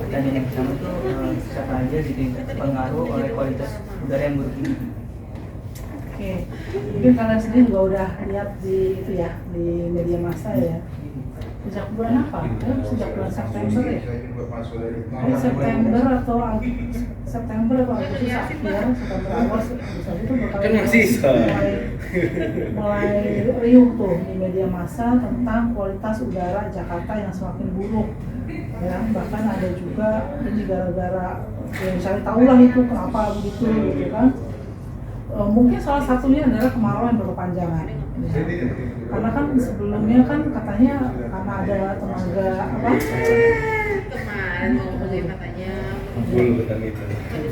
pertanyaan yang pertama itu siapa aja gitu yang terpengaruh oleh kualitas udara yang buruk ini? Oke, mungkin kalian sendiri juga udah lihat di itu ya, di media massa ya. Sejak bulan apa? Sejak bulan September ya. September atau September atau Agustus akhir, September awal itu Kan masih mulai riuh tuh di media massa tentang kualitas udara Jakarta yang semakin buruk. Ya, bahkan ada juga ini gara-gara ya misalnya tahulah itu kenapa begitu gitu kan. Mungkin salah satunya adalah kemarau yang berkepanjangan. Karena kan sebelumnya kan katanya karena ada tenaga apa? Kemarin mau katanya.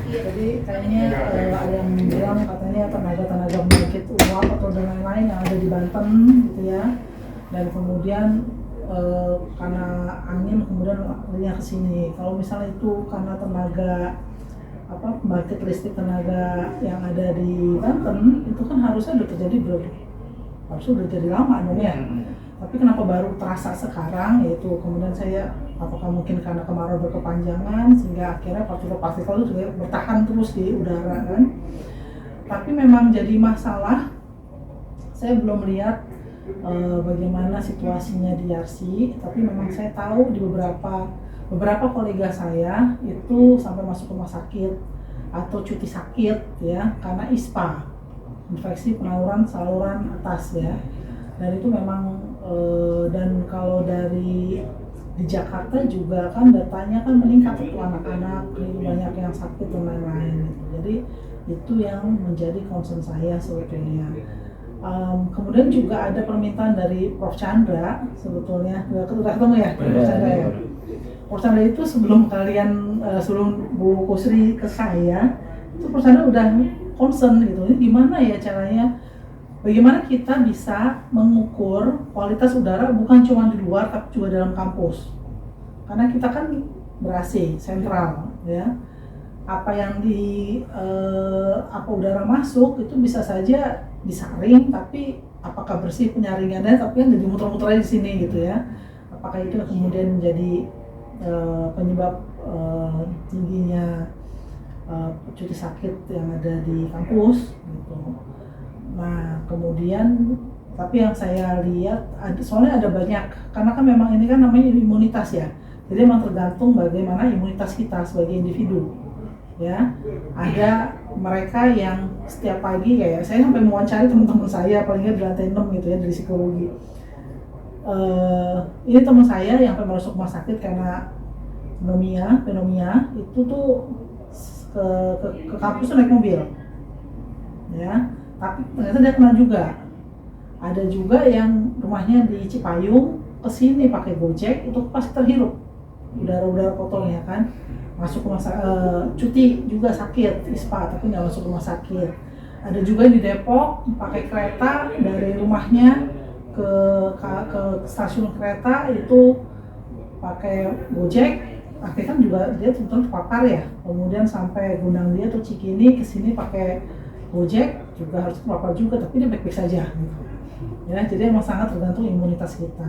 Jadi kayaknya ada yang bilang katanya tenaga penyakit uap atau dan lain-lain yang ada di Banten gitu ya. Dan kemudian karena angin kemudian larinya ke sini. Kalau misalnya itu karena tenaga pembangkit listrik tenaga yang ada di Banten itu kan harusnya udah terjadi harusnya udah jadi lama dong ya. Tapi kenapa baru terasa sekarang, yaitu kemudian saya apakah mungkin karena kemarau berkepanjangan sehingga akhirnya partikel-partikel itu juga bertahan terus di udara kan. Tapi memang jadi masalah, saya belum lihat bagaimana situasinya di Yarsi, tapi memang saya tahu di beberapa kolega saya itu sampai masuk rumah sakit atau cuti sakit ya karena ISPA, infeksi penyaluran saluran atas ya. Dan itu memang dan kalau di Jakarta juga kan datanya kan meningkat itu anak-anak banyak yang sakit dan lain-lain gitu. Jadi itu yang menjadi concern saya sebetulnya. Kemudian juga ada permintaan dari Prof. Chandra sebetulnya, udah ketemu ya Prof. Chandra ya. Prof. Chandra itu sebelum Bu Kusri ke saya, itu Prof. Chandra udah concern gitu, ini gimana ya caranya, bagaimana kita bisa mengukur kualitas udara bukan cuma di luar tapi juga dalam kampus. Karena kita kan ber-AC, sentral ya. Apa yang udara masuk itu bisa saja disaring, tapi apakah bersih penyaringannya, tapi kan jadi muter-muter aja di sini gitu ya. Apakah itu kemudian menjadi penyebab tingginya cuti sakit yang ada di kampus gitu. Nah kemudian tapi yang saya lihat soalnya ada banyak, karena kan memang ini kan namanya imunitas ya, jadi memang tergantung bagaimana imunitas kita sebagai individu ya. Ada mereka yang setiap pagi kayak saya sampai mewawancari teman-teman saya paling nggak di lantai 6 gitu ya dari psikologi. Ini teman saya yang sampai masuk rumah sakit karena pneumonia itu tuh ke kampus tuh naik mobil ya, tapi ternyata dia kena juga. Ada juga yang rumahnya di Cipayung kesini pakai Gojek, itu pasti terhirup udara kotornya kan, masuk rumah cuti juga sakit ISPA tapi nggak masuk rumah sakit. Ada juga di Depok pakai kereta dari rumahnya ke stasiun kereta itu pakai Gojek, akhirnya kan juga dia tentu terpapar ya. Kemudian sampai Gunung dia atau Cikini kesini pakai Gojek juga harus terpapar juga, tapi dia baik-baik saja gitu. Ya, jadi emang sangat tergantung imunitas kita.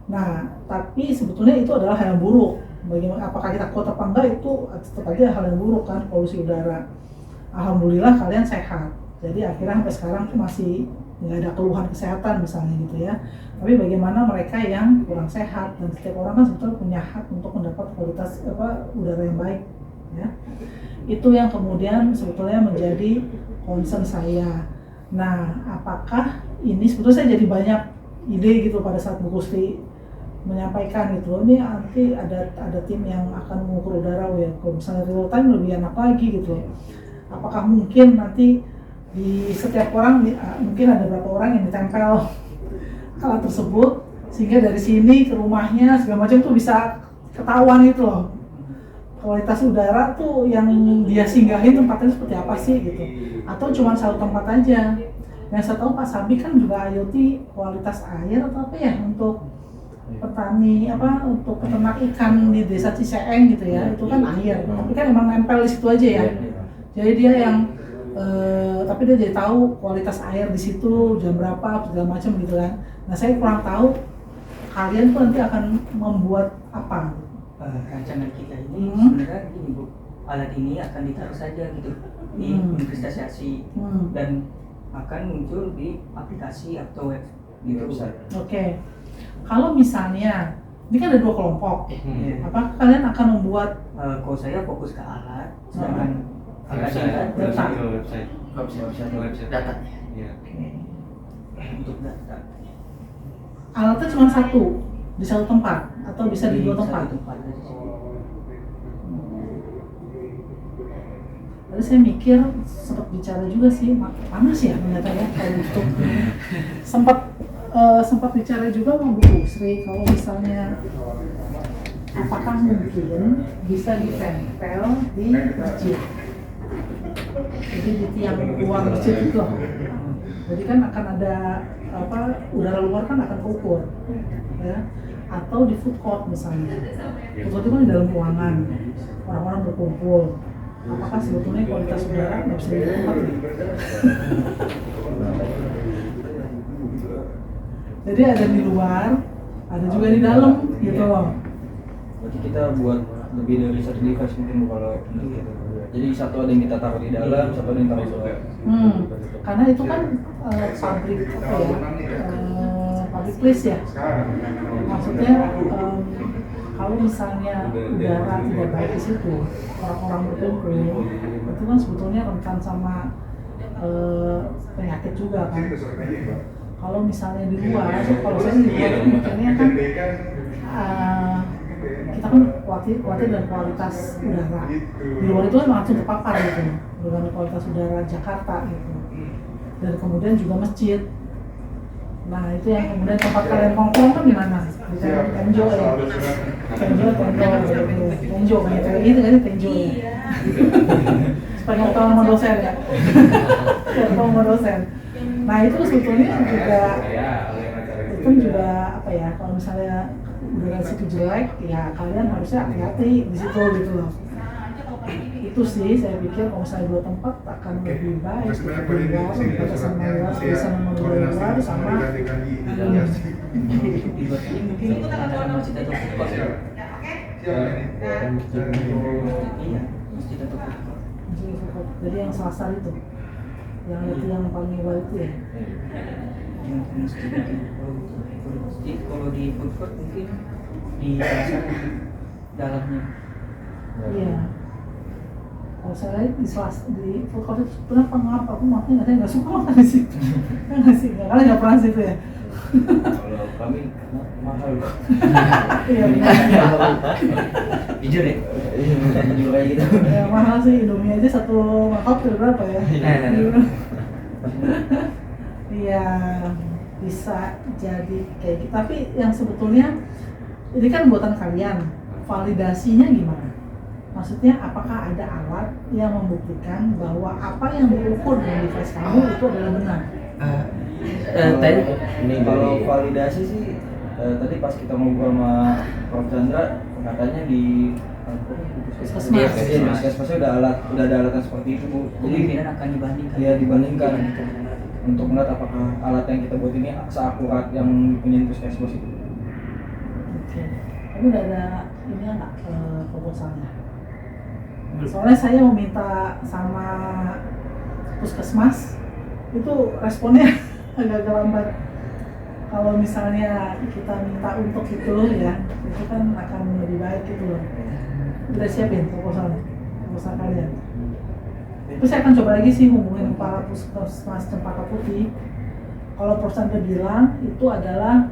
Nah, tapi sebetulnya itu adalah hal yang buruk. Bagaimana apakah kita kuat apa enggak itu tetap aja hal yang buruk kan, polusi udara. Alhamdulillah kalian sehat. Jadi akhirnya sampai sekarang tuh masih nggak ada keluhan kesehatan misalnya gitu ya. Tapi bagaimana mereka yang kurang sehat, dan setiap orang kan sebetulnya punya hak untuk mendapat kualitas udara yang baik ya. Itu yang kemudian sebetulnya menjadi concern saya. Nah, apakah ini sebetulnya saya jadi banyak ide gitu pada saat Bu Kusri menyampaikan gitu, ini nanti ada tim yang akan mengukur udara ya, kalau misalnya real time lebih enak lagi gitu. Apakah mungkin nanti di setiap orang mungkin ada beberapa orang yang ditempel alat tersebut sehingga dari sini ke rumahnya segala macam tuh bisa ketahuan itu loh, kualitas udara tuh yang dia singgahin tempatnya seperti apa sih gitu, atau cuma satu tempat aja. Yang saya tahu Pak Sabi kan juga IoT kualitas air atau apa ya untuk petani untuk peternak ikan di desa Ciseeng gitu ya, itu kan air, tapi kan emang nempel di situ aja ya. Jadi dia yang tapi dia jadi tahu kualitas air di situ jam berapa segala macam gitu kan. Nah saya kurang tahu kalian tuh nanti akan membuat apa rancangan kita ini Hmm. sebenarnya gini Bu, alat ini akan ditaruh saja gitu di Universitas Yarsi dan akan muncul di aplikasi atau web gitu. Oke. Kalau misalnya ini kan ada 2 kelompok, Iya. apakah kalian akan membuat Kalau saya fokus ke alat, sedangkan Website, alat website data ya. untuk data alatnya cuma satu di satu tempat atau bisa di 2 tempat? satu tempat aja sih. Tadi saya mikir sempat bicara juga sih, panas ya ternyata ya kalau untuk sempat bicara juga sama Bu Sri kalau misalnya apakah mungkin bisa ditempel di masjid, jadi di tiang ruang masjid itu, jadi kan akan ada udara luar kan akan keukur ya, atau di food court misalnya. Food court itu kan di dalam ruangan orang-orang berkumpul. Apakah sebetulnya kualitas udara nggak bisa di tempat nih? Jadi ada di luar, ada juga di dalam gitu loh. Berarti kita buat lebih dari satu device mungkin Bu, kalau untuk itu. Jadi satu ada yang kita taruh di dalam, satu ada yang taruh di luar. Karena itu kan public public place ya. Maksudnya kalau misalnya udara tidak baik di situ, orang-orang berkumpul, itu kan sebetulnya rentan sama penyakit juga kan. Kalau misalnya di luar, kalau saya di luar mikirnya kan kita kan khawatir dan kualitas udara. Di luar itu kan langsung terpapar gitu dengan kualitas udara Jakarta gitu. Dan kemudian juga masjid. Nah itu yang kemudian tempat kalian nongkrong kan di mana? Di Tenjo ya. Tenjo kayak gitu kan Tenjo ya. Supaya nggak tahu sama dosen ya. Nggak tahu sama dosen. Nah itu sebetulnya juga apa ya, kalau misalnya udara situ jelek ya kalian harusnya hati-hati di situ gitu loh. Itu sih saya pikir kalau misalnya 2 tempat akan lebih baik di luar, bisa memenuhi luar sama di luar ini mungkin ada masjid atau food court. Iya, masjid atau food court. jadi yang selasar itu yang itu yang paling bawah itu ya. Yang ke masjid mungkin. Kalau masjid, kalau di food court mungkin di dalamnya. Iya. Kalau saya lihat di food court itu kenapa ngapa aku makanya saya nggak suka makan di situ. Nggak sih, kalian nggak pernah situ ya. Kalau kami mahal. Iya benar. Jujur ya? Juga kayak gitu. Ya, mahal sih Indomie aja satu mangkok tuh berapa ya? Iya bisa jadi kayak gitu. Tapi yang sebetulnya ini kan buatan kalian, validasinya gimana? Maksudnya apakah ada alat yang membuktikan bahwa apa yang diukur dengan device kamu itu adalah benar? Tadi Kalau validasi sih tadi pas kita ngobrol sama Prof Chandra katanya di Puskesmas. Iya, puskesmasnya udah ada alat yang seperti itu Bu. Jadi kemungkinan akan dibandingkan. Iya, dibandingkan untuk melihat apakah alat yang kita buat ini seakurat yang punya puskesmas itu. Oke. Kamu udah ada ini nggak proposalnya? Soalnya saya meminta sama puskesmas itu responnya agak lambat. Kalau misalnya kita minta untuk itu ya, itu kan akan lebih baik gitu loh. Udah siapin proposal kalian. Terus saya akan coba lagi sih hubungin para puskesmas Cempaka Putih. Kalau perusahaan udah bilang itu adalah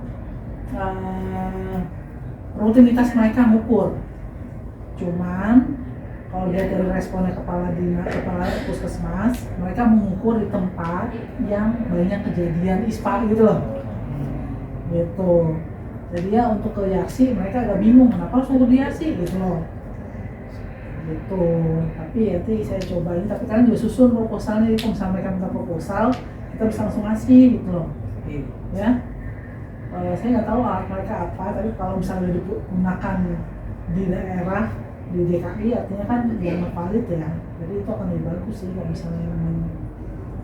rutinitas mereka ngukur. Cuman kalau lihat dari responnya kepala puskesmas, mereka mengukur di tempat yang banyak kejadian ISPA gitu loh. Gitu. Jadi ya untuk ke Yarsi mereka agak bingung kenapa harus ngukur di Yarsi gitu loh. Gitu. Tapi nanti saya cobain, tapi kalian juga susun proposalnya, kalau misalnya mereka minta proposal, kita bisa langsung ngasih gitu loh. Ya. Saya nggak tahu alat mereka apa, tapi kalau misalnya digunakan di daerah di DKI artinya kan dianggap valid ya, jadi itu akan lebih bagus sih kalau misalnya memang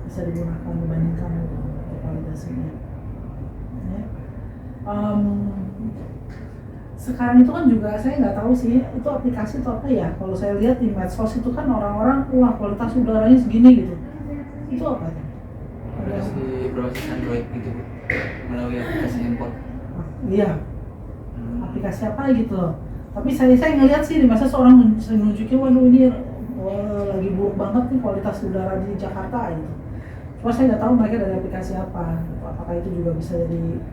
bisa digunakan dibandingkan untuk validasinya ya. sekarang itu kan juga saya nggak tahu sih itu aplikasi atau apa ya. Kalau saya lihat di medsos itu kan orang-orang wah kualitas udaranya segini gitu. Itu apa tuh? Aplikasi berbasis Android gitu melalui aplikasi handphone. Iya, aplikasi apa gitu loh. Tapi saya ngelihat sih di masa seorang sering nunjukin waduh ini lagi buruk banget nih kualitas udara di Jakarta gitu. Cuma saya nggak tahu mereka dari aplikasi apa. Gitu. Apakah itu juga bisa jadi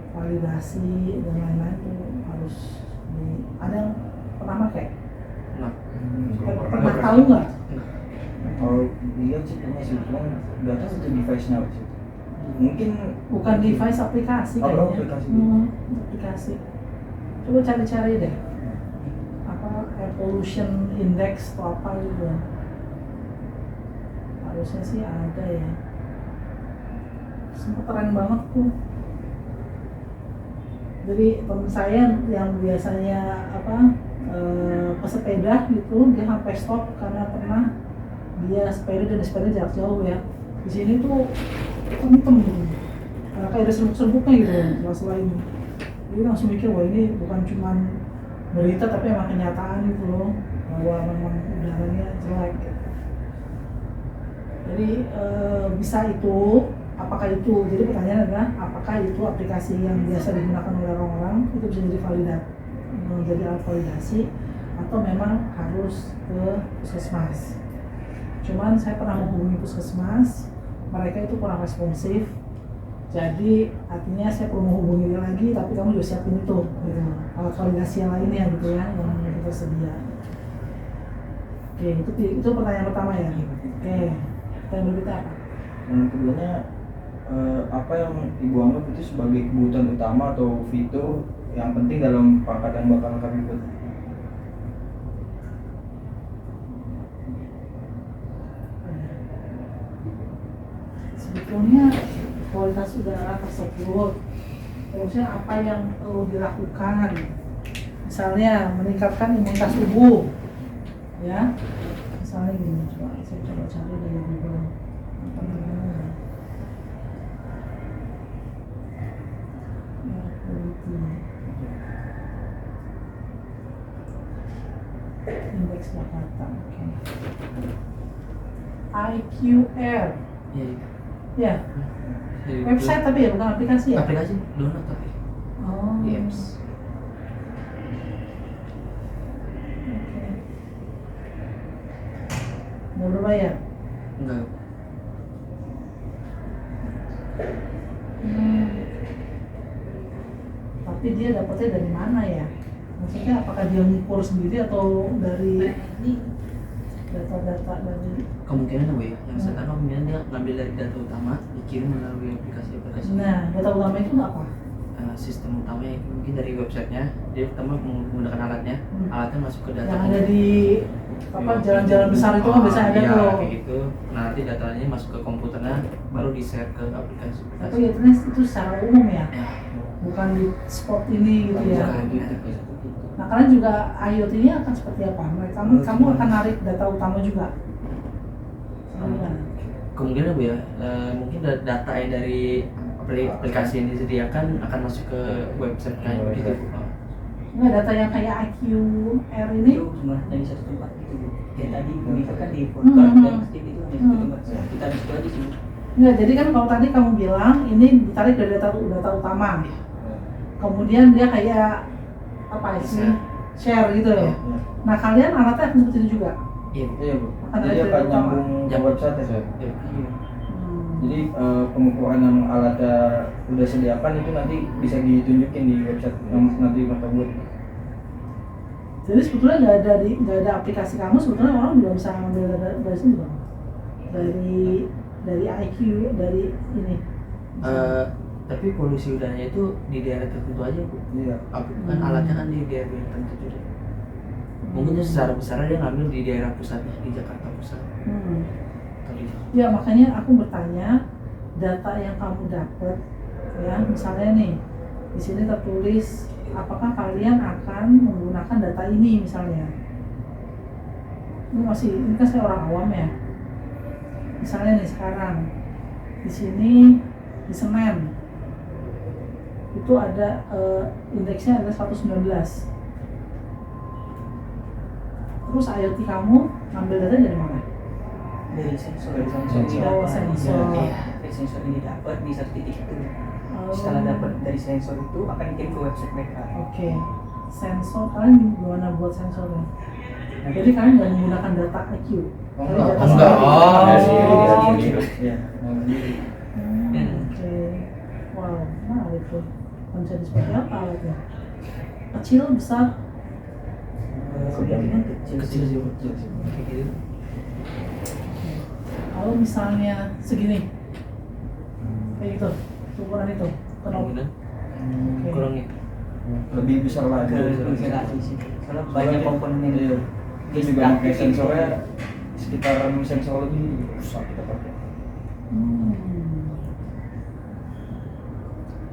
validasi dan lain-lain itu harus ada yang pernah pakai? Nah, Pernah tahu nggak? Kalau lihat sih punya sih, cuman nggak tahu itu device-nya apa sih. Mungkin Bukan device, aplikasi Oh, kayaknya. aplikasi. Aplikasi. Coba cari-cari deh. Apa pollution index atau apa gitu. Harusnya sih ada ya. Semua keren banget tuh. Jadi teman saya yang biasanya pesepeda gitu, dia sampai stop karena pernah dia sepeda jarak jauh ya. Di sini tuh hitam gitu, karena kayak ada serbuk-serbuknya gitu masalah ini. Dia langsung mikir wah ini bukan cuma berita tapi emang kenyataan gitu loh, bahwa memang udaranya jelek gitu. Jadi bisa itu, apakah itu? Jadi pertanyaan adalah apakah itu aplikasi yang biasa digunakan oleh orang-orang itu bisa jadi alat validasi atau memang harus ke puskesmas. Cuman saya pernah menghubungi puskesmas, mereka itu kurang responsif. Jadi artinya saya perlu menghubungi dia lagi, tapi kamu juga siapin itu, gitu. Alat validasi yang lainnya gitu ya, yang kita sedia. Oke, itu pertanyaan pertama ya. Oke, pertanyaan berikutnya apa? yang keduanya apa yang ibu anggap itu sebagai kebutuhan utama atau fitur yang penting dalam pangkat yang bakal kami buat? Sebetulnya kualitas udara tersebut terusnya apa yang perlu dilakukan, misalnya meningkatkan imunitas tubuh ya, misalnya gini, saya coba cari dari Google apa namanya air quality indeks Jakarta. Oke. IQR iya. ya, website tapi ya bukan aplikasi ya? Aplikasi download tapi Oh. di apps. Oke. Nggak berbayar? Enggak. Tapi dia dapetnya dari mana ya? Maksudnya apakah dia ngukur sendiri atau dari data-data dari? Kemungkinan apa ya? Yang saya tahu kemungkinan dia ngambil dari data utama, dikirim melalui aplikasi-aplikasi. Nah, data utama itu apa? Sistem utamanya mungkin dari websitenya, dia pertama menggunakan alatnya, alatnya masuk ke data. Yang ada di jalan-jalan besar itu kan biasanya ada iya, tuh. kayak gitu. Nah nanti datanya masuk ke komputernya, baru di share ke aplikasi. Tapi itu secara umum ya, Ya, bukan di spot ini gitu ya. bukan gitu. Nah kalian juga IoT ini akan seperti apa? Kamu akan narik data utama juga? Kemungkinan Bu ya, mungkin data yang dari aplikasi yang disediakan akan masuk ke website kayak gitu. Nggak, data yang kayak IQR ini? Itu cuma dari satu tempat gitu Bu. Kayak tadi mengikat di podcast dan stick itu hanya satu tempat. Kita di situ aja sih. Nggak, jadi kan kalau tadi kamu bilang ini ditarik dari data utama. Kemudian dia kayak apa sih? Share gitu ya. Nah kalian alatnya akan seperti itu juga? Iya. Iya Bu. Akan Jadi ada akan data nyambung ke Yang website ya. Iya. Jadi pengukuran yang alatnya udah sediakan itu nanti bisa ditunjukin di website yang nanti mereka buat. Jadi sebetulnya nggak ada aplikasi kamu, sebetulnya orang juga bisa ngambil dari sini bang, dari IQ, dari ini. Tapi polusi udaranya itu di daerah tertentu aja Bu. Iya. Kan alatnya kan di daerah tertentu juga. Mungkin secara besar dia ngambil di daerah pusat, di Jakarta Pusat. Ya makanya aku bertanya, data yang kamu dapat ya, misalnya nih di sini tertulis apakah kalian akan menggunakan data ini misalnya. Ini kan saya orang awam ya. Misalnya nih sekarang di sini di Senen itu itu ada indeksnya ada 119. Terus IoT kamu ngambil data dari mana? Dari sensor. Dari sensor. Ini Oh, dapat. sensor. Iya, dari sensor ini dapat di satu titik itu. Setelah dapat dari sensor itu akan dikirim ke website mereka. Oke, sensor kalian gimana buat sensornya? Nah, jadi kalian nggak menggunakan data IQ? Oh, Kalian enggak. data Oh, enggak. sendiri? Oh, Dari sendiri, Oh, dari oke. sendiri. Iya, sendiri. Oke, wow, menarik tuh. Konsep seperti apa alatnya? Kecil, besar? Kemungkinan kecil Kecil sih, Kecil sih. Kayak gitu. Kalau misalnya segini, kayak gitu, ukuran itu, kenapa? kemungkinan Oke. kurangnya. Lebih besar lagi. Ke lagi sih. Soalnya banyak komponen yang Iya. Dia juga pakai sensornya sekitaran sensor lebih besar kita pakai. Hmm.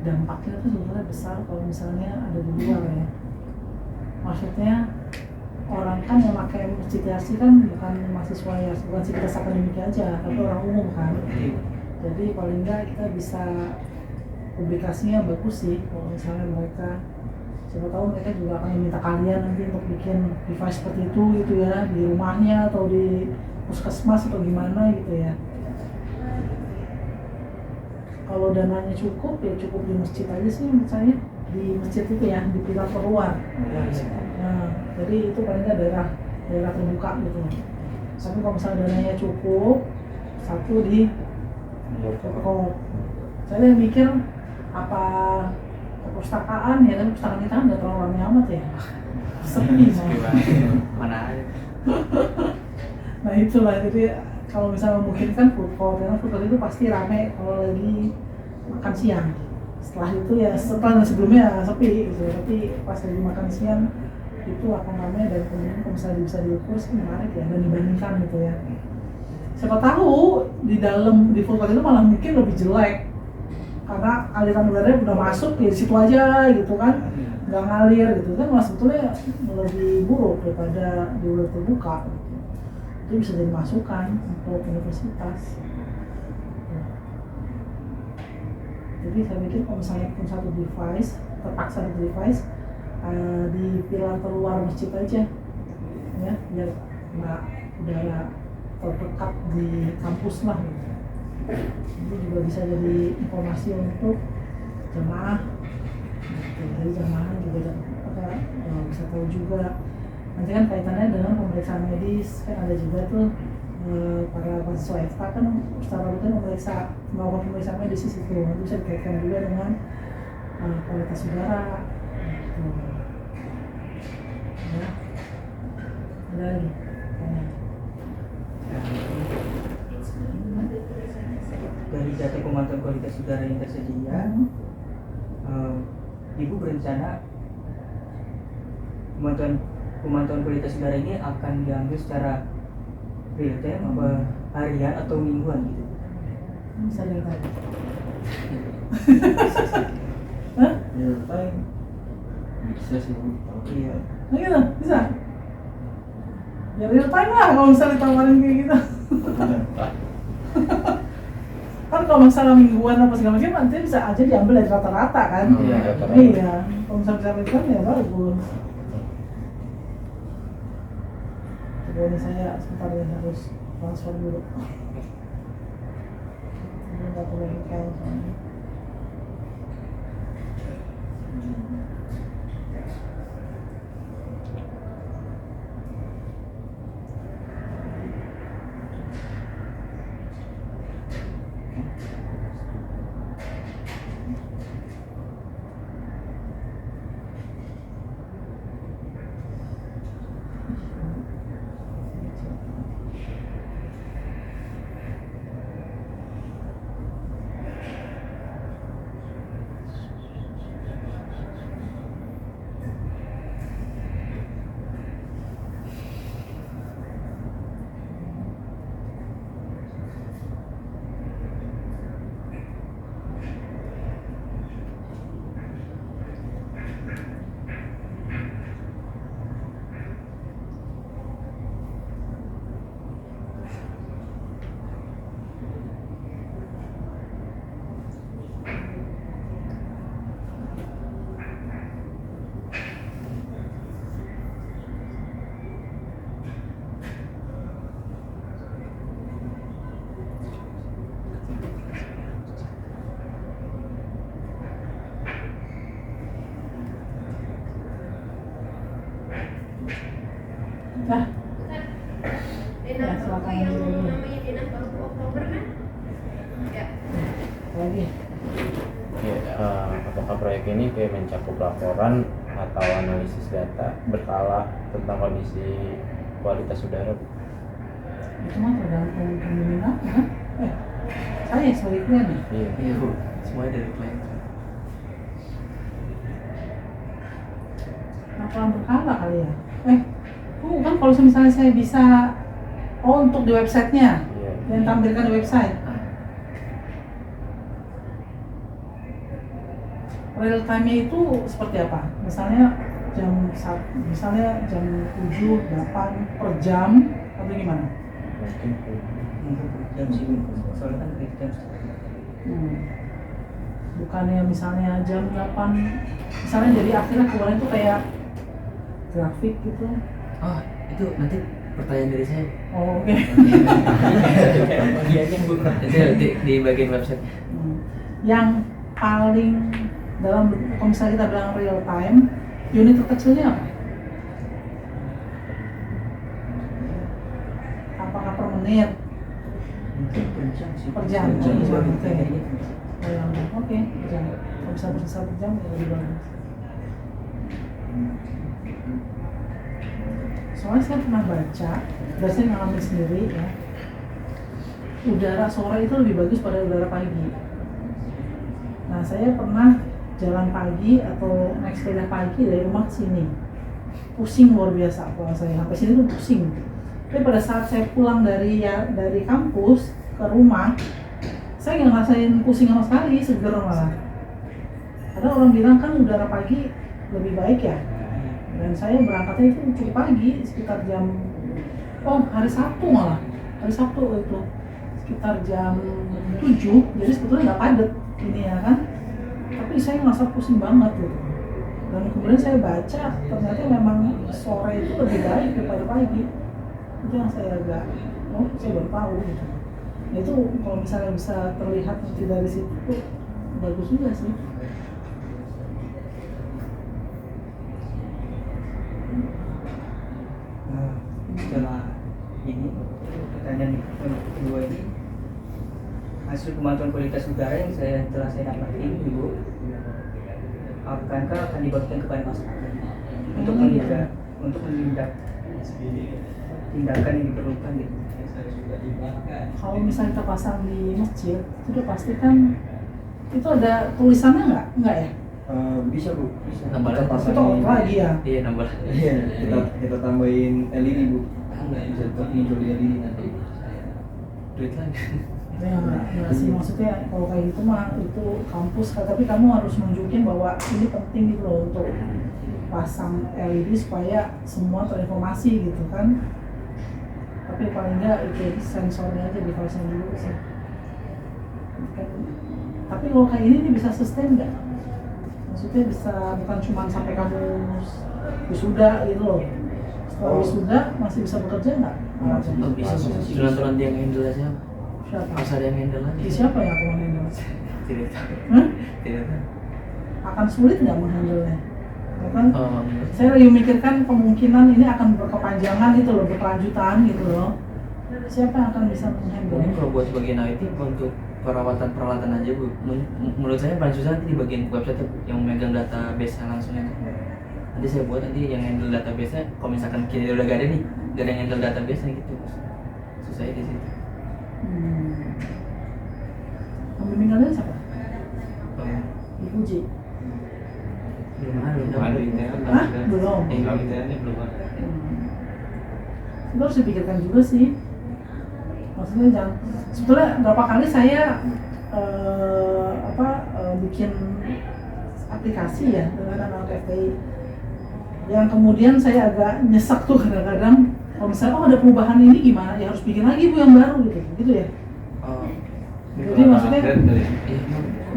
Dampaknya tuh sebenarnya besar kalau misalnya ada di luar ya. Maksudnya orang kan yang pakai Cityasi kan bukan mahasiswa ya, bukan Civitas akademiknya aja, tapi orang umum kan. Jadi paling enggak kita bisa publikasinya bagus sih kalau misalnya mereka, siapa tahu mereka juga akan meminta kalian nanti untuk bikin device seperti itu gitu ya, di rumahnya atau di puskesmas atau gimana gitu ya. Kalau dananya cukup ya cukup di masjid aja sih menurut saya, di masjid itu ya, di pilar terluar. Nah, jadi itu paling nggak daerah terbuka gitu. Tapi kalau misalnya dananya cukup, satu di toko. Saya mikir apa perpustakaan ya, kan perpustakaan kita kan nggak terlalu ramai amat ya, sepi malah. Mana aja. Nah itulah, jadi kalau misalnya memungkinkan food court, karena food court itu pasti ramai kalau lagi makan siang. Setelah itu ya, setelah dan sebelumnya sepi gitu, tapi pas lagi makan siang itu akan ramai dan kemudian kalau misalnya bisa diukur sih menarik ya, dan dibandingkan gitu ya. Siapa tahu di dalam di food court itu malah mungkin lebih jelek karena aliran udaranya udah masuk ya di situ aja gitu kan, nggak ngalir gitu kan, malah sebetulnya lebih buruk daripada di udara terbuka gitu. Itu bisa jadi masukan untuk universitas. Jadi saya pikir kalau misalnya pun satu device, terpaksa satu device di pilar terluar masjid aja ya, biar nggak udara terdekat di kampus lah gitu. Itu juga bisa jadi informasi untuk jamaah gitu. Dari jamaah juga bisa tahu juga. Nanti kan kaitannya dengan pemeriksaan medis, kan ada juga tuh para mahasiswa FK kan secara rutin melakukan pemeriksaan medis di situ. Nanti bisa dikaitkan juga dengan kualitas udara gitu. Ya. Ada lagi? Dari data pemantauan kualitas udara yang tersedia, Ibu berencana pemantauan kualitas udara ini akan diambil secara real time apa harian atau mingguan gitu? Bisa lihat aja. Real time bisa sih Bu. Iya. Nah gitu, bisa? Ya real time lah kalau misalnya ditawarin kayak gitu. Kan kalau masalah mingguan apa segala macam nanti bisa aja diambil dari rata-rata kan. Iya, rata-rata. Iya, kalau misalnya bisa real time ya bagus. Coba ini saya sebentar ya harus transfer dulu. Ini nggak boleh account soalnya. Nah, Denah Ya, silakan. Baku yang namanya Denah Baku Oktober kan? Ya. lagi. Oke, apakah proyek ini kayak mencakup laporan atau analisis data berkala tentang kondisi kualitas udara? Itu mah tergantung pembimbingan kan? Saya sebagai klien ya. Iya. Iya Bu, semuanya dari klien. Laporan berkala kali ya. Kan kalau misalnya saya bisa untuk di websitenya Iya. dan tampilkan di website. Real time-nya itu seperti apa? Misalnya misalnya jam 7, 8 per jam atau gimana? Mungkin Untuk jam sih, soalnya kan dari jam Bukannya misalnya jam 8, misalnya jadi akhirnya keluar itu kayak grafik gitu. Oh, itu nanti pertanyaan dari saya. Oh, oke. bagiannya Bu. Itu di bagian website. Yang paling dalam, kalau misalnya kita bilang real time, unit terkecilnya apa? Apakah per menit? Mungkin per jam sih. Per jam. Per jam, Per jam, oke. Oke, per jam. Kalau bisa bersisa per jam ya lebih bagus. Soalnya saya pernah baca, dan saya ngalamin sendiri ya, udara sore itu lebih bagus pada udara pagi. Nah, saya pernah jalan pagi atau naik sepeda pagi dari rumah ke sini, pusing luar biasa kalau saya sampai sini tuh pusing. Tapi pada saat saya pulang dari kampus ke rumah, saya nggak ngerasain pusing sama sekali, seger malah. Ada orang bilang kan udara pagi lebih baik ya, dan saya berangkatnya itu cukup pagi, sekitar jam hari Sabtu malah, hari Sabtu itu sekitar jam 7, jadi sebetulnya nggak padat ini ya kan, tapi saya ngerasa pusing banget gitu. Dan kemudian saya baca ternyata memang sore itu lebih baik daripada pagi. Itu yang saya agak, saya baru tahu gitu. Nah, itu kalau misalnya bisa terlihat nanti dari situ bagus juga sih. Nah, setelah ini pertanyaan yang kedua ini, hasil pemantauan kualitas udara yang telah saya dapatin Ibu, apakah akan dibagikan kepada masyarakat untuk menindak tindakan yang diperlukan gitu. Kalau misalnya kita pasang di masjid, itu udah pasti kan itu ada tulisannya nggak ya? Bisa Bu, bisa. Nambah Kita lagi. Itu pasangin. lagi ya. Iya, nambah. Iya, kita tambahin LED Bu. Bisa tetap muncul di LED nanti. Duit lagi. Ya nggak sih, maksudnya kalau kayak gitu mah itu kampus, tapi kamu harus nunjukin bahwa ini penting gitu loh untuk pasang LED supaya semua terinformasi gitu kan. Tapi paling nggak itu sensornya aja dipasang dulu sih. Tapi kalau kayak ini bisa sustain nggak? Maksudnya bisa bukan cuma sampai kamu wisuda gitu loh. Setelah wisuda masih bisa bekerja nggak? Oh, bisa. Turan-turan dia yang handle siapa? Siapa? Pas ada yang handle lagi. Siapa yang akan menghandle? Tidak tahu. Hah? Tidak tahu. Akan sulit nggak menghandle-nya? Ya kan? Oh, Saya lagi memikirkan kemungkinan ini akan berkepanjangan gitu loh, berkelanjutan gitu loh. Siapa yang akan bisa menghandle? ini kalau buat bagian IT untuk perawatan peralatan aja Bu. Menurut saya paling susah nanti di bagian website yang memegang database langsung itu. Nanti saya buat nanti yang handle database-nya. Kalau misalkan kita udah gak ada nih, gak ada yang handle database-nya gitu. Susahnya di situ. Pembimbing kalian siapa? Oh, Dipuji? belum ada. Hah? Belum? Belum ada. Itu harus dipikirkan juga sih. Maksudnya jangan, sebetulnya berapa kali saya bikin aplikasi ya dengan anak FPI yang kemudian saya agak nyesek tuh kadang-kadang kalau misalnya ada perubahan ini gimana ya harus bikin lagi Bu yang baru gitu ya. Oh, Jadi maksudnya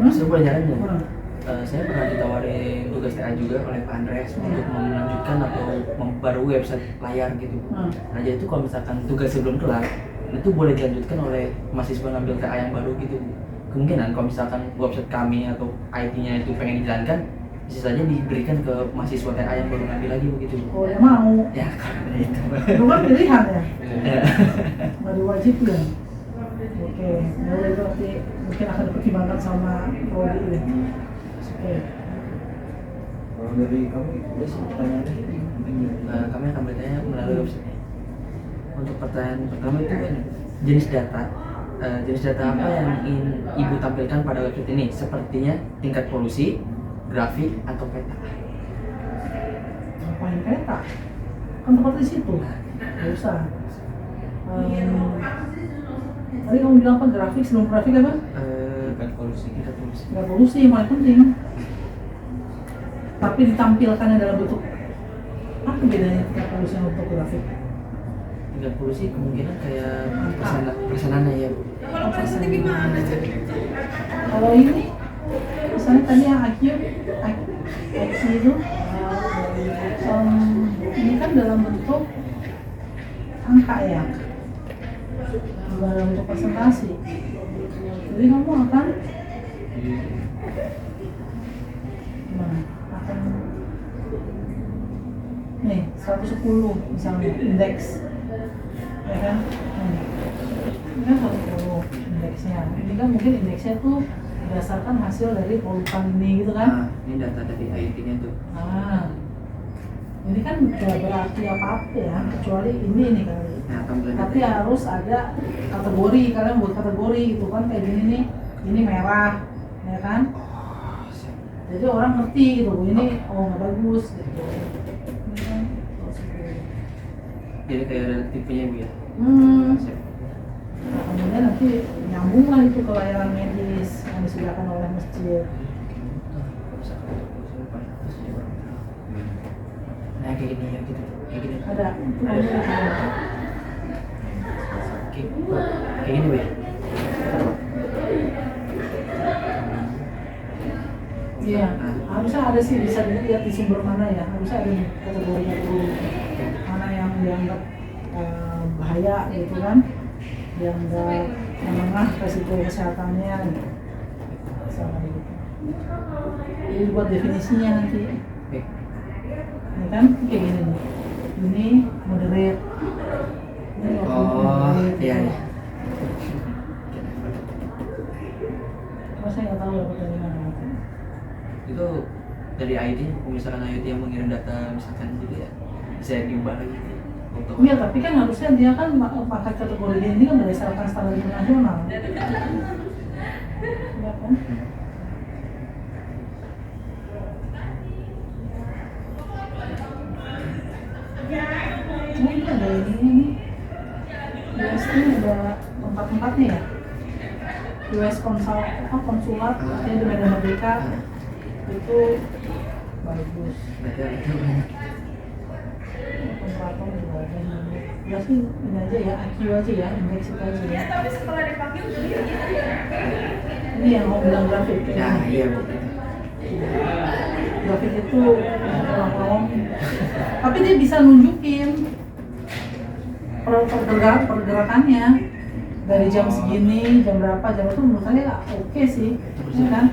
saya boleh nyaranin nggak? Mana? Saya pernah ditawarin tugas TA juga oleh Pak Andreas untuk melanjutkan atau memperbarui website layar gitu. Nah jadi itu kalau misalkan tugasnya belum kelar, itu boleh dilanjutkan oleh mahasiswa ngambil TA yang baru gitu. Kemungkinan kalau misalkan website kami atau IT-nya itu pengen dijalankan, sisanya diberikan ke mahasiswa TA yang baru ngambil lagi begitu. Oh ya mau. Ya karena itu. Itu kan pilihan ya, Ya. nggak diwajibkan. Oke, boleh berarti mungkin akan dipertimbangkan sama prodi ini. Oke. Kalau dari kamu udah sih pertanyaannya. Kami akan bertanya melalui website. Untuk pertanyaan pertama itu jenis data. Jenis data apa yang ingin Ibu tampilkan pada website ini? Sepertinya tingkat polusi, grafik, atau peta. Ngapain peta? Kan tempat di situ. Nggak usah. Tadi kamu bilang apa? Grafik, sebelum grafik apa? Tingkat polusi. Nggak polusi yang paling penting. Tapi ditampilkannya dalam bentuk apa bedanya tingkat polusi sama bentuk grafik? Tingkat polusi kemungkinan kayak persenannya ya Bu. Kalau persennya gimana jadi? Kalau ini misalnya tadi yang IQ itu ini kan dalam bentuk angka ya, bukan dalam bentuk presentasi. Jadi kamu akan gimana? Akan nih 110 misalnya indeks, ya kan? Ini kan 110 indeksnya. Ini kan mungkin indeksnya tuh berdasarkan hasil dari polutan ini gitu kan? Nah, ini data dari IT-nya tuh. Ini kan gak berarti apa-apa ya, kecuali ini nih kali. Nah, tampilan Tapi harus ada kategori, kalian buat kategori gitu kan, kayak gini nih, ini merah, ya kan? Jadi orang ngerti gitu, ini oh nggak bagus gitu. Ini kan, jadi kayak ada tipenya Bu ya. Siap. Kemudian nanti nyambung lah itu ke layanan medis yang disediakan oleh masjid. Nah kayak gini ya gitu, kayak gini. Ada, itu ada di sana. Kayak gini Bu ya. Iya, harusnya ada sih, bisa dilihat di sumber mana ya, harusnya ada nih kategori-kategori mana yang dianggap bahaya gitu kan, dianggap menengah resiko kesehatannya gitu. Sama gitu. Jadi buat definisinya nanti. Baik. Ini kan kayak gini nih. Ini moderate. Ini Oh, moderate, iya, gitu. iya. Cuma saya nggak tahu dapat dari mana. Itu dari IT, kalau misalkan IT yang mengirim data misalkan gitu ya, bisa diubah lagi gitu. Untuk Iya, tapi kan harusnya dia kan pakai kategori ini kan berdasarkan standar internasional. Iya kan? Ini ada ini nih. US ini ada tempat-tempatnya ya. US konsulat ya di Medan Merdeka itu bagus. data itu banyak. Kontrator juga ada. Ya sih ini aja ya, IQ aja ya, indeks itu aja ya. Ya tapi setelah dipanggil jadi Ini yang mau bilang grafik Nah ya. iya Bu. Grafik itu tolong tapi dia bisa nunjukin pergerakannya dari jam segini, jam berapa, jam itu menurut saya oke sih, ya kan?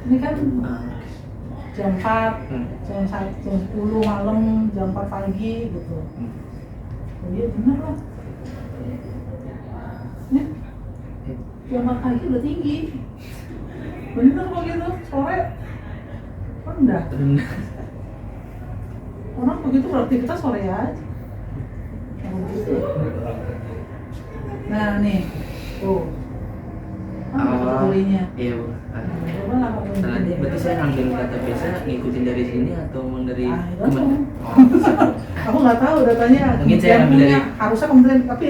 Ini kan jam 4, jam 1, jam 10 malam, jam 4 pagi gitu. Jadi bener lah. Nih, jam 4 pagi udah tinggi. Bener kok gitu, sore rendah. Orang begitu beraktivitas sore aja. Nah nih, tuh kan kategorinya. Iya Bu. Coba lah kamu Nah, bikin berarti deh. saya ngambil database ngikutin dari sini atau emang dari itu Kemen- langsung. Oh, Aku nggak tahu datanya. Mungkin saya Kementerian ambil punya, dari- harusnya kementerian, tapi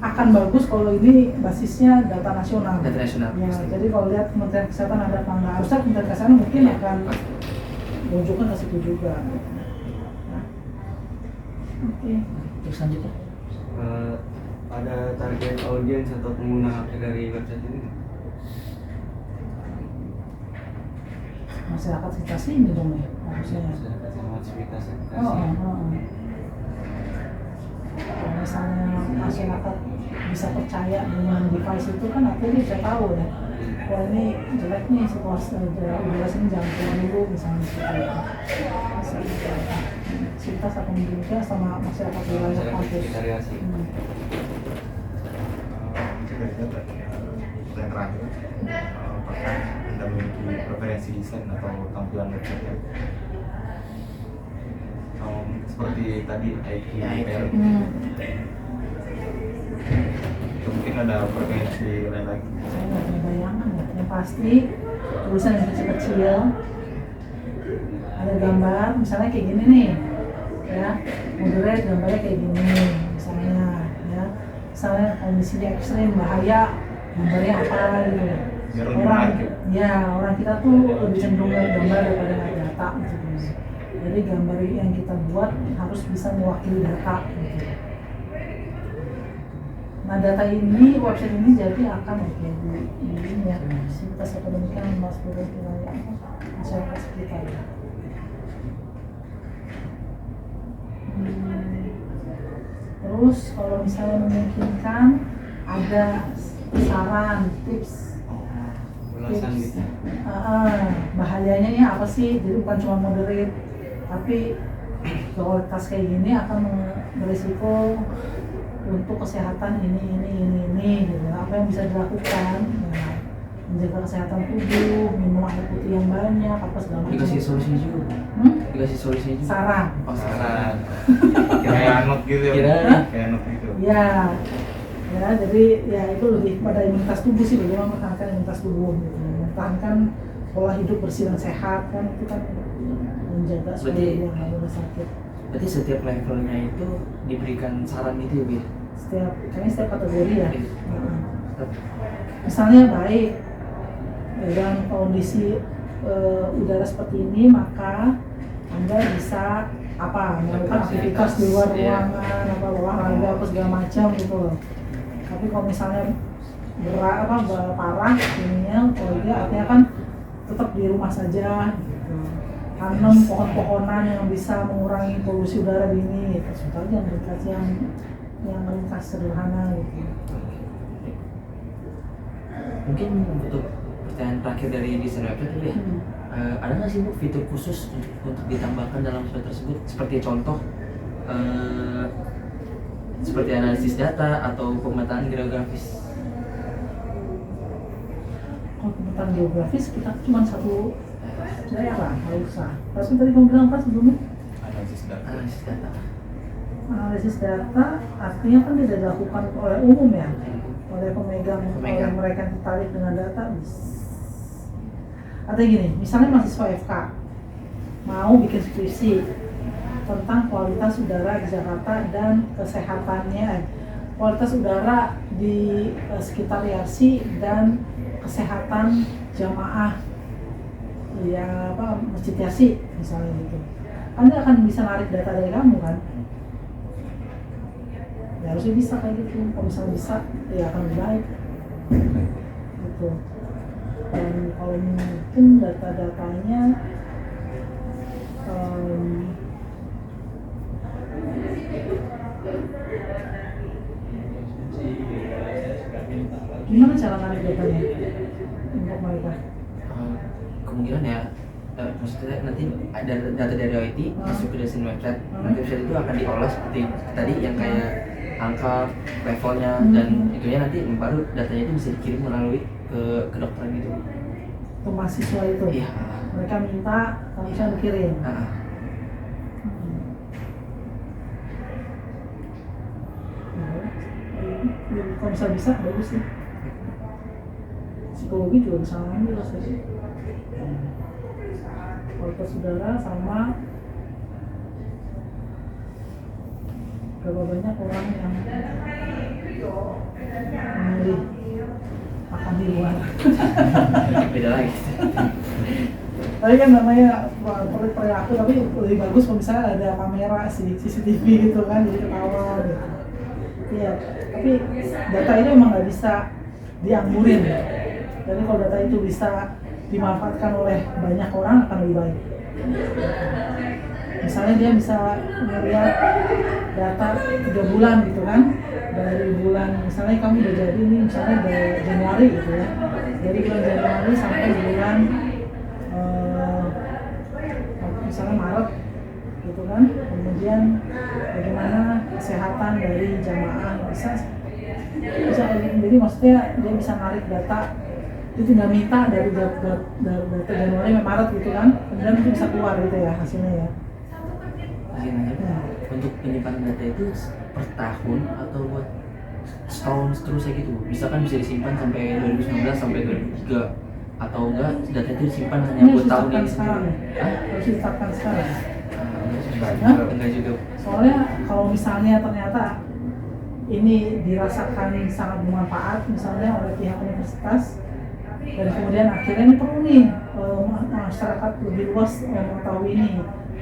akan bagus kalau ini basisnya data nasional. Data nasional. Ya, jadi kalau lihat Kementerian Kesehatan ada apa enggak, harusnya Kementerian Kesehatan mungkin akan menunjukkan ke situ juga. Nah, oke. Terus selanjutnya. Ada target audiens atau pengguna dari website ini? Masyarakat sekitar sini dong ya, harusnya. Aktivitas Oh. Kalau misalnya masyarakat bisa percaya dengan device itu kan artinya dia bisa tahu ya, wah ini jelek nih situasi udara sini jangan keluar dulu misalnya seperti itu. Sitas akan juga sama masyarakat wilayah Masyarakat kampus. sekitar Riasi. Yang terakhir, apakah Anda memiliki preferensi desain atau tampilan website seperti tadi IT, PR, atau mungkin ada preferensi lain lagi? Saya nggak punya bayangan ya, yang pasti tulisan yang kecil-kecil, ada gambar, misalnya kayak gini nih, ya, moderate gambarnya kayak gini, misalnya, ya, misalnya kondisinya ekstrim, bahaya, gambarnya apa gitu. Biar lebih Orang, menarik ya, orang kita tuh lebih cenderung lihat gambar daripada lihat data gitu. Jadi gambar yang kita buat harus bisa mewakili data gitu. Nah data ini, website ini jadi akan ini ya, situs akademik yang masuk ke wilayah masyarakat sekitar. Terus kalau misalnya memungkinkan ada saran, tips, Ulasan tips, gitu. bahayanya ya apa sih? Jadi bukan cuma moderate, tapi kualitas kayak gini akan berisiko untuk kesehatan ini gitu. Apa yang bisa dilakukan? Nah, menjaga kesehatan tubuh, minum air putih yang banyak, apa segala macam. Dikasih solusi juga. Dikasih solusi juga. Saran. Oh, saran. Kayak not gitu ya? Kira. Kayak not gitu. Ya, ya jadi ya itu lebih pada imunitas tubuh sih, bagaimana mempertahankan imunitas tubuh gitu. Mempertahankan pola hidup bersih dan sehat kan itu kan menjaga supaya Berarti- dia nggak mudah sakit. Berarti setiap levelnya itu diberikan saran gitu ya, Bil? Kayaknya setiap kategori ya. Iya. Misalnya baik dalam kondisi udara seperti ini, maka Anda bisa melakukan aktivitas di luar Iya. ruangan, olahraga apa segala macam gitu loh. Tapi kalau misalnya parah ininya, kalau dia artinya kan tetap di rumah saja gitu. Tanam pohon-pohonan yang bisa mengurangi polusi udara ini gitu. Sebetulnya yang ringkas sederhana gitu. Mungkin untuk pertanyaan terakhir dari desain website itu ya, ada nggak sih Bu fitur khusus untuk ditambahkan dalam website tersebut, seperti contoh seperti analisis data atau pemetaan geografis? Kalau pemetaan geografis kita cuma satu daerah, nggak usah. Tapi tadi kamu bilang apa sebelumnya? Analisis data. Analisis data. Analisis data artinya kan tidak dilakukan oleh umum ya, oleh pemegang. Oleh mereka yang tertarik dengan data. Artinya gini, misalnya mahasiswa FK mau bikin skripsi tentang kualitas udara di Jakarta dan kesehatannya, kualitas udara di sekitar Riasi dan kesehatan jamaah ya Masjid Riasi misalnya gitu. Anda akan bisa narik data dari kamu kan? Ya harusnya bisa kayak gitu. Kalau misalnya bisa, ya akan lebih baik. Gitu. Dan kalau mungkin data-datanya gimana cara narik datanya untuk mereka? Kemungkinan ya, maksudnya nanti ada data dari IT masuk ke desain website. Nanti website itu akan diolah seperti tadi yang kayak angka, levelnya, dan itunya nanti baru datanya itu bisa dikirim melalui ke dokter gitu. Ke mahasiswa itu? Iya. Mereka minta, kamu bisa dikirim? Kalau bisa bagus sih. Psikologi juga bisa ngambil sih. Kualitas udara sama berapa banyak orang yang memilih makan di luar. Beda lagi. Tapi kan namanya perilaku, tapi lebih bagus kalau misalnya ada kamera sih, CCTV gitu kan, jadi ketawa gitu. Iya, tapi data itu emang nggak bisa dianggurin. Jadi kalau data itu bisa dimanfaatkan oleh banyak orang akan lebih baik. misalnya dia bisa melihat data 3 bulan gitu kan, dari bulan misalnya kamu udah jadi ini misalnya dari Januari gitu ya, dari bulan Januari sampai bulan misalnya Maret gitu kan, kemudian bagaimana kesehatan dari jamaah bisa jadi maksudnya dia bisa narik data, itu tinggal minta dari data Januari sampai Maret gitu kan, kemudian itu bisa keluar gitu ya hasilnya ya. Izin aja, untuk penyimpanan data itu per tahun atau buat setahun seterusnya gitu? Misalkan bisa disimpan sampai 2019 sampai 2003 atau enggak data itu disimpan hanya Ini buat tahun ditetapkan ini sekarang sendiri? ya? Harus ditetapkan sekarang. Hah? Enggak juga. Soalnya kalau misalnya ternyata ini dirasakan sangat bermanfaat misalnya oleh pihak universitas, dan kemudian akhirnya ini perlu nih masyarakat lebih luas mengetahui ini,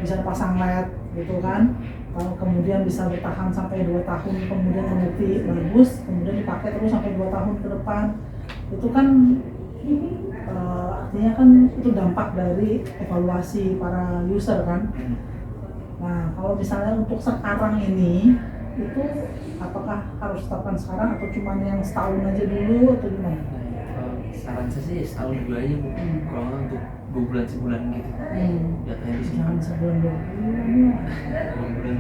bisa pasang LED gitu kan, kalau kemudian bisa bertahan sampai 2 tahun, kemudian terbukti bagus, kemudian dipakai terus sampai 2 tahun ke depan, itu kan artinya kan itu dampak dari evaluasi para user kan. Nah kalau misalnya untuk sekarang ini itu apakah harus tetapkan sekarang atau cuma yang setahun aja dulu atau gimana? Saran saya sih setahun dulu aja Bu. Kalau nggak untuk 2 bulan sebulan gitu. Datanya disimpan. Jangan sebulan 2 bulan. 2 bulan.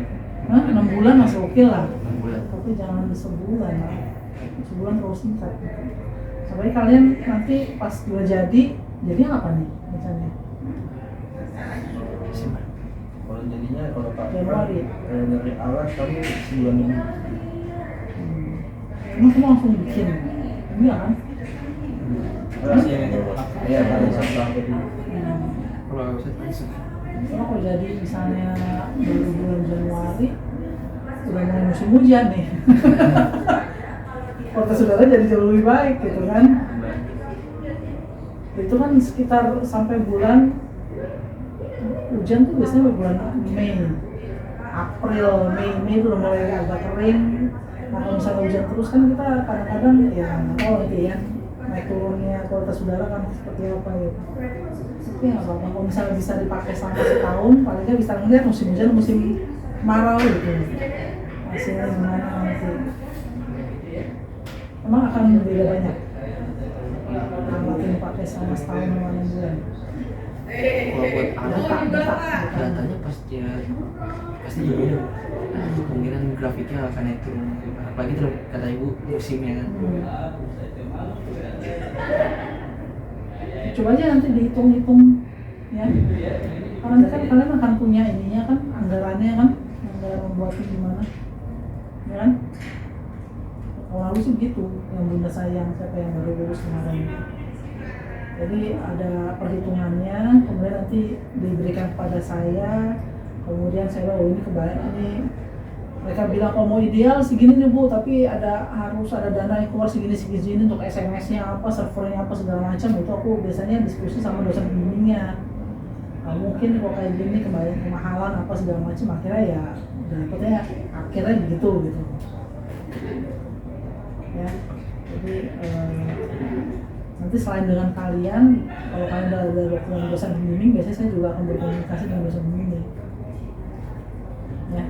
Hah? 6 bulan masih oke lah. 6 bulan. Tapi jangan sebulan lah. Sebulan terlalu singkat. Sampai kalian nanti pas udah jadi apa nih misalnya? Simpan. Kalau jadinya kalau Pak Januari. dari alat kami sebulan ini. Emang kamu langsung bikin? Enggak kan? Iya, ada satu sampai dulu. Kalau website langsung. Soalnya kalau jadi misalnya baru bulan Januari udah mulai musim hujan nih. Kota saudara jadi jauh lebih baik gitu kan. Itu kan sekitar sampai bulan hujan tuh biasanya bulan Mei, April, Mei itu udah mulai agak kering. Nah kalau misalnya hujan terus kan kita kadang-kadang ya gitu ya, naik turunnya kualitas udara kan seperti apa gitu. Tapi nggak apa-apa, kalau misalnya bisa dipakai selama setahun, paling nggak bisa ngeliat musim hujan, musim kemarau gitu. Hasilnya gimana nanti? Emang akan beda banyak? Alat yang dipakai selama setahun sama 6 bulan? Kalau buat alat datanya pasti berbeda. Kemungkinan grafiknya akan naik turun. Apalagi terus kata ibu musimnya kan. Coba aja nanti dihitung-hitung ya. Karena kan kalian akan punya ininya kan, anggarannya kan, anggaran membuatnya gimana, ya kan? Kalau lalu sih begitu, yang bunda sayang siapa yang baru lulus kemarin. Jadi ada perhitungannya, kemudian nanti diberikan kepada saya, kemudian saya bilang, oh ini kebanyakan ini. Mereka bilang kalau mau ideal segini nih Bu, tapi harus ada dana yang keluar segini untuk SMS-nya apa, servernya apa segala macam. Itu aku biasanya diskusi sama dosen pembimbingnya. Nah, mungkin kalau kayak gini kemahalan apa segala macam, akhirnya ya dapetnya akhirnya begitu gitu. Ya, jadi nanti selain dengan kalian, kalau kalian udah ada dengan dosen pembimbing, biasanya saya juga akan berkomunikasi dengan dosen pembimbing. Ya.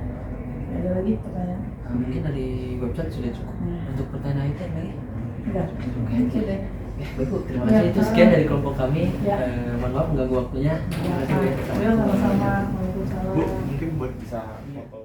Ada lagi pertanyaan? Mungkin dari website sudah cukup. Untuk pertanyaan itu lagi? Enggak, oke deh. Baik Bu, terima kasih. Itu sekian dari kelompok kami. Ya. Mohon maaf mengganggu waktunya. Terima kasih. Ya, sama-sama. Waalaikumsalam. Bu, mungkin buat bisa foto.